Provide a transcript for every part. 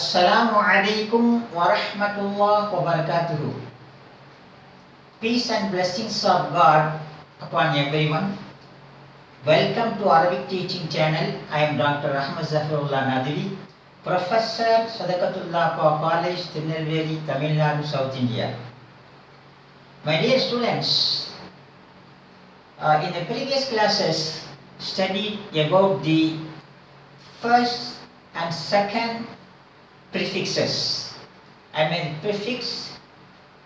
Assalamu alaikum wa rahmatullah wa barakatuhu. Peace and blessings of God upon everyone. Welcome to Arabic teaching channel. I am Dr. Ahmad Zafarullah Nadiri, Professor Sadaqatullah College, Tirunelveli, Tamil Nadu, South India. My dear students, in the previous classes studied about the first and second prefixes. Prefix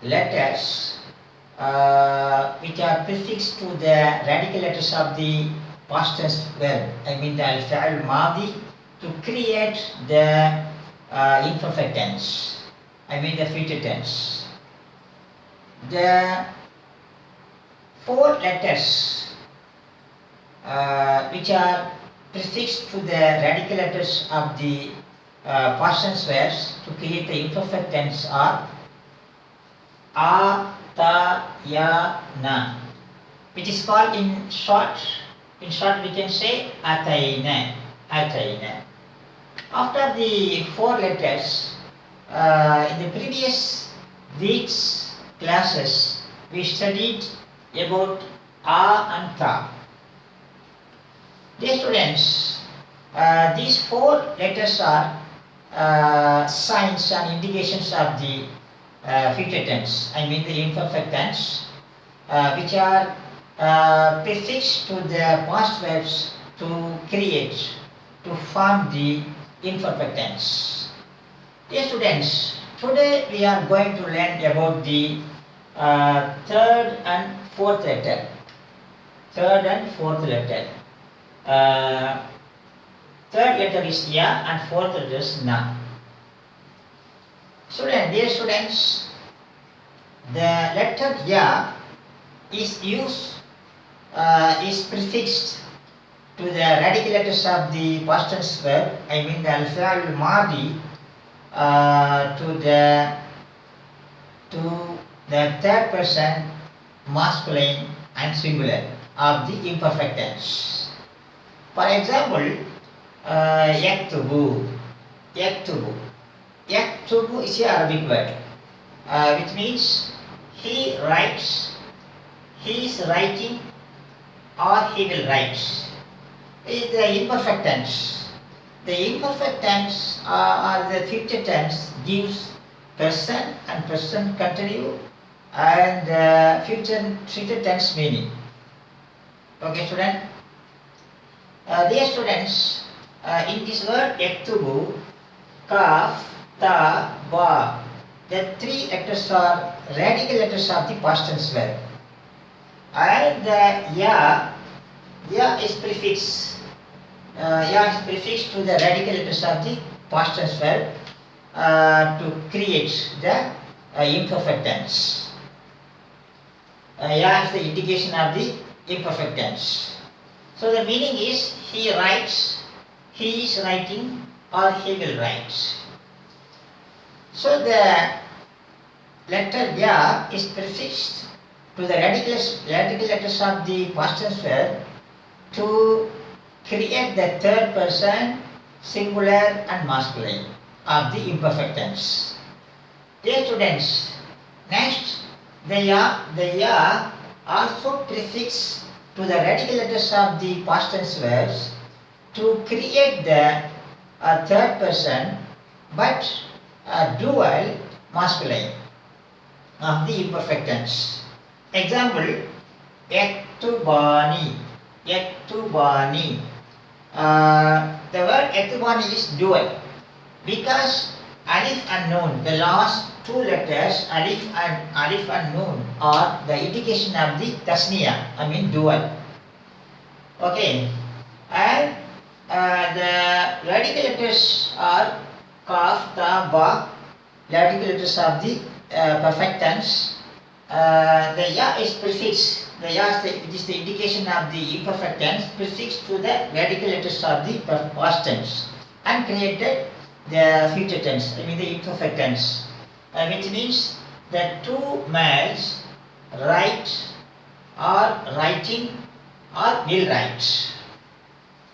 letters which are prefixed to the radical letters of the past tense verb. The al-fi'l madi, to create the imperfect tense. The future tense. The four letters which are prefixed to the radical letters of the past tense verbs to create the imperfect tense are a, ta, ya, na, which is called in short we can say ataina. After the four letters, in the previous week's classes we studied about a and ta. Dear students, these four letters are signs and indications of the future tense, the imperfect tense, which are prefixed to the past verbs to create, to form the imperfect tense. Dear students, today we are going to learn about the third and fourth letter. Third letter is ya and fourth letter is na. Dear students, the letter ya is prefixed to the radical letters of the past tense verb, the al-fi'l madi, to the third person masculine and singular of the imperfect tense. For example, yaktubu is an Arabic word, which means he writes, he is writing, or he will write. It is the imperfect tense. The imperfect tense or the future tense gives present and present continue and future tense meaning. Okay, student? Dear students, in this word yaktubu, kaf, ta, ba, the three letters are radical letters of the past tense verb. And the ya is prefixed. Ya is prefixed to the radical letters of the past tense verb to create the imperfect tense. Ya is the indication of the imperfect tense. So the meaning is he writes, he is writing, or he will write. So the letter ya is prefixed to the radical letters of the past tense verb to create the third person singular and masculine of the imperfect tense. Dear students, next the ya also prefixed to the radical letters of the past tense verbs to create the third person but dual masculine of the imperfect tense. Example, yaktubani. The word yaktubani is dual because alif and nun, the last two letters alif and nun, are the indication of the tasniya, dual. Okay, and the radical letters are kaf, ta, ba, radical letters of the perfect tense. The ya is prefixed. The ya is the indication of the imperfect tense, prefixed to the radical letters of the past tense and created the future tense, the imperfect tense, which means that two males write or writing or will write.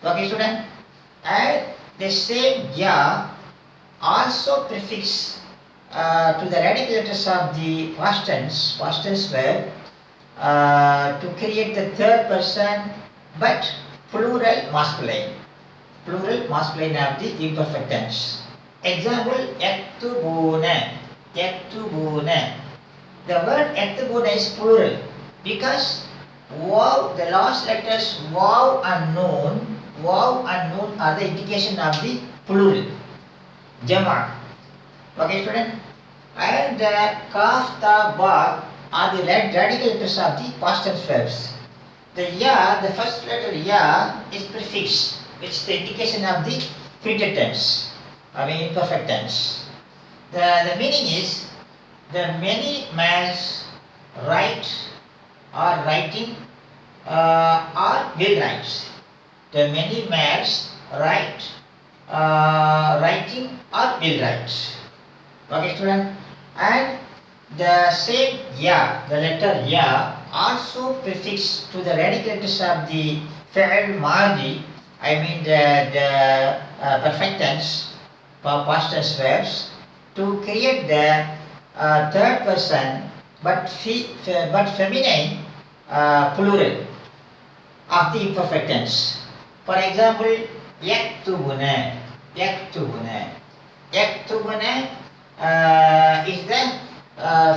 Okay, student? And the same ya also prefix to the radical letters of the past tense verb to create the third person but plural masculine. Plural masculine of the imperfect tense. Example, yaktubuna. Yaktubuna. The word yaktubuna is plural because wow, the last letters wow and noon are the indication of the plural. Jama. Okay, student? And kaf, ta, ba are the radical letters of the past tense verbs. The ya, the first letter ya is prefix, which is the indication of the future tense, imperfect tense. The meaning is the many males write or writing or will write. The many males write, writing or will write. Okay, student? And the same ya, the letter ya, also prefix to the radical letters of the fi'l madi, the perfect tense, past tense verbs, to create the third person but feminine plural of the imperfect tense. For example, yaktubuna. Yaktubuna. Yaktubuna is the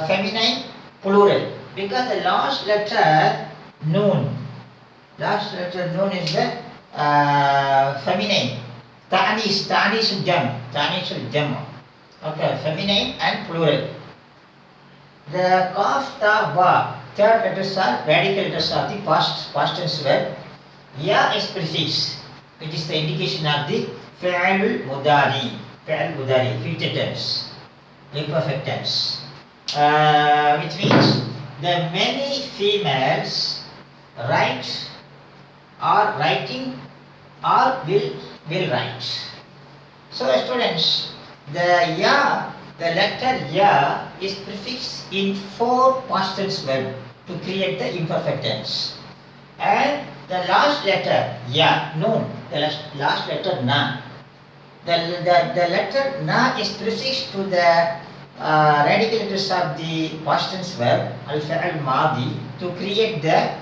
feminine plural because the last letter noon is the feminine. Ta'anisul jam. Okay, feminine and plural. The kaf, ta, ba, third letters are radical letters of the past tense verb. Ya is prefix, which is the indication of the fi'l mudari, future tense, imperfect tense. Which means the many females write or writing or will write. So students, the letter ya is prefixed in 4 past tense verbs to create the imperfect tense. And the last letter ya, noon, the last letter na. The letter na is prefixed to the radical letters of the past tense verb al-fi'l madi to create the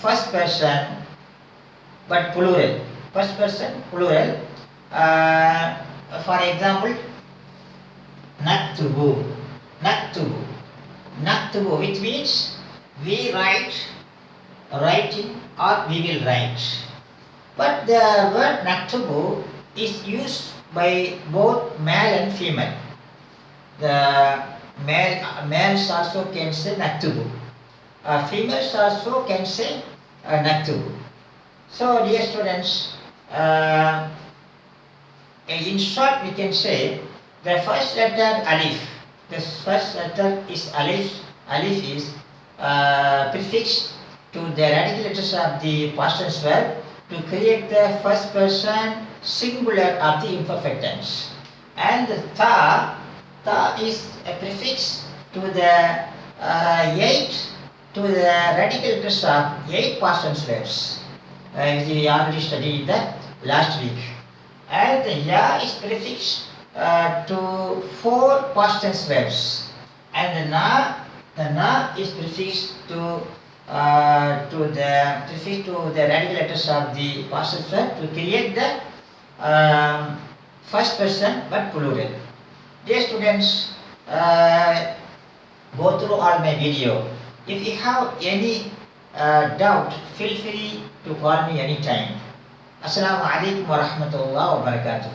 first person but plural. First person plural. For example, naktubu, which means we write, writing, or we will write. But the word naktubu is used by both male and female. The males also can say naktubu. Females also can say naktubu. So, dear students, in short, we can say the first letter alif. The first letter is alif. Alif is prefixed to the radical letters of the past tense verb to create the first person singular of the imperfect tense. And the ta is a prefix to the radical letters of 8 past tense verbs. We already studied that last week. And the ya is prefixed to 4 past tense verbs. And the na is prefixed to the radical letters of the past tense verb to create the first person but plural. Dear students, go through all my video. If you have any doubt, feel free to call me anytime. Assalamu alaikum warahmatullahi wabarakatuh.